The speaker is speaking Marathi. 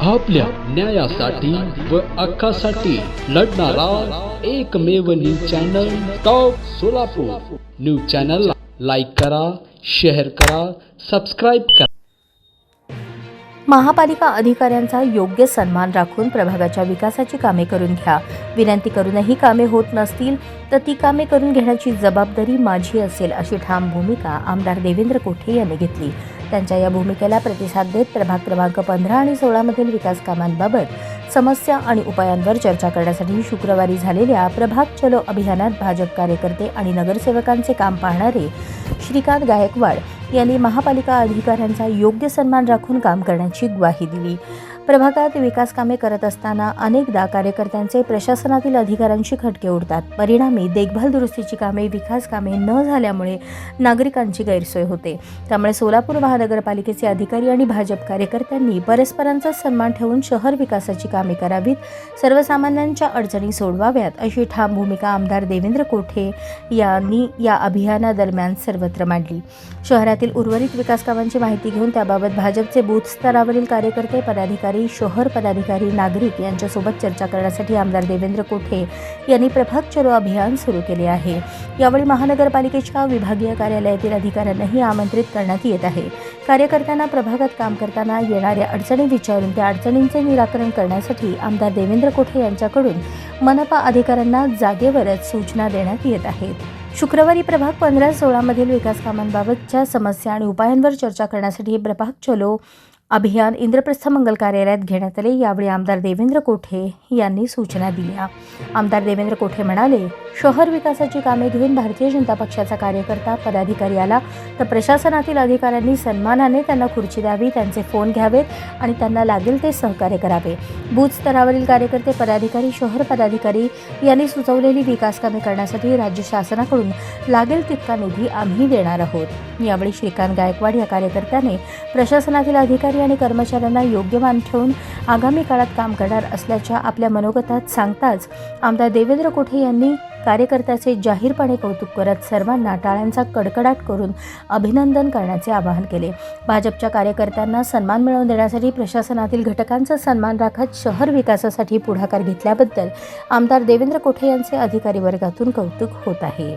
आपल्या न्यायासाठी व हक्कासाठी लढणारा एकमेव news channel top Solapur. News चॅनलला लाईक करा, शेअर करा, सबस्क्राईब करा। महापालिका अधिकाऱ्यांचा योग्य सन्मान राखून प्रभागाच्या विकासाची कामे करून घ्या। विनंती करूनही कामे होत नसतील तर ती कामे करून घेण्याची जबाबदारी माझी असेल, अशी ठाम भूमिका आमदार देवेंद्र कोठे यांनी घेतली। त्यांच्या या भूमिकेला प्रतिसाद देत प्रभाग क्रमांक 15 आणि 16 मधील विकास कामांबाबत समस्या आणि उपायांवर चर्चा करण्यासाठी शुक्रवारी झालेल्या प्रभाग चलो अभियानात भाजप कार्यकर्ते आणि नगरसेवकांचे काम पाहणारे श्रीकांत गायकवाड यांनी महापालिका अधिकाऱ्यांचा योग्य सन्मान राखून काम करण्याची ग्वाही दिली। प्रभागात विकास कामे करत असताना अनेकदा कार्यकर्त्यांचे प्रशासनातील अधिकाऱ्यांशी खटके उडतात। परिणामी देखभाल दुरुस्तीची कामे, विकास कामे न झाल्यामुळे नागरिकांची गैरसोय होते। त्यामुळे सोलापूर महानगरपालिकेचे अधिकारी आणि भाजप कार्यकर्त्यांनी परस्परांचा सन्मान ठेवून शहर विकासाची कामे करावीत, सर्वसामान्यांच्या अडचणी सोडवाव्यात, अशी ठाम भूमिका आमदार देवेंद्र कोठे यांनी या अभियानादरम्यान सर्वत्र मांडली। शहरातील उर्वरित विकास कामांची माहिती घेऊन त्याबाबत भाजपचे बूथ स्तरावरील कार्यकर्ते, पदाधिकारी, शहर पदाधिकारी, नागरिक यांच्यासोबत चर्चा करण्यासाठी आमदार देवेंद्र कोठे यांनी प्रभाग चलो अभियान सुरू केले आहे। यावेळी महानगरपालिकेच्या विभागीय कार्यालयातील अधिकाऱ्यांनाही आमंत्रित करण्यात येत आहे। कार्यकर्त्यांना प्रभागात काम करताना येणाऱ्या अडचणी विचारून त्या अडचणींचे निराकरण करण्यासाठी आमदार देवेंद्र कोठे यांच्याकडून मनपा अधिकाऱ्यांना जागेवरच सूचना देण्यात येत आहेत। शुक्रवारी प्रभाग 15-16 मधील विकास कामांबाबतच्या समस्या आणि उपायांवर चर्चा करण्यासाठी प्रभाग चलो अभियान इंद्रप्रस्थ मंगल कार्यालयात घेण्यात आले। यावेळी आमदार देवेंद्र कोठे यांनी सूचना दिल्या। आमदार देवेंद्र कोठे म्हणाले, शहर विकासाची कामे घेऊन भारतीय जनता पक्षाचा कार्यकर्ता, पदाधिकारी आला तर प्रशासनातील अधिकाऱ्यांनी सन्मानाने त्यांना खुर्ची द्यावी, त्यांचे फोन घ्यावेत आणि त्यांना लागेल ते सहकार्य करावे। बूथ स्तरावरील कार्यकर्ते, पदाधिकारी, शहर पदाधिकारी यांनी सुचवलेली विकास कामे करण्यासाठी राज्य शासनाकडून लागेल तितका निधी आम्ही देणार आहोत। यावेळी श्रीकांत गायकवाड या कार्यकर्त्याने प्रशासनातील अधिकारी आणि कर्मचाऱ्यांना योग्य मान ठेवून आगामी काळात काम करणार असल्याच्या आपल्या मनोगतात सांगताच आमदार देवेंद्र कोठे यांनी कार्यकर्त्याचे जाहीरपणे कौतुक करत सर्वांना टाळ्यांचा कडकडाट करून अभिनंदन करण्याचे आवाहन केले। भाजपच्या कार्यकर्त्यांना सन्मान मिळवून देण्यासाठी प्रशासनातील घटकांचा सन्मान राखत शहर विकासासाठी पुढाकार घेतल्याबद्दल आमदार देवेंद्र कोठे यांचे अधिकारी वर्गातून कौतुक होत आहे।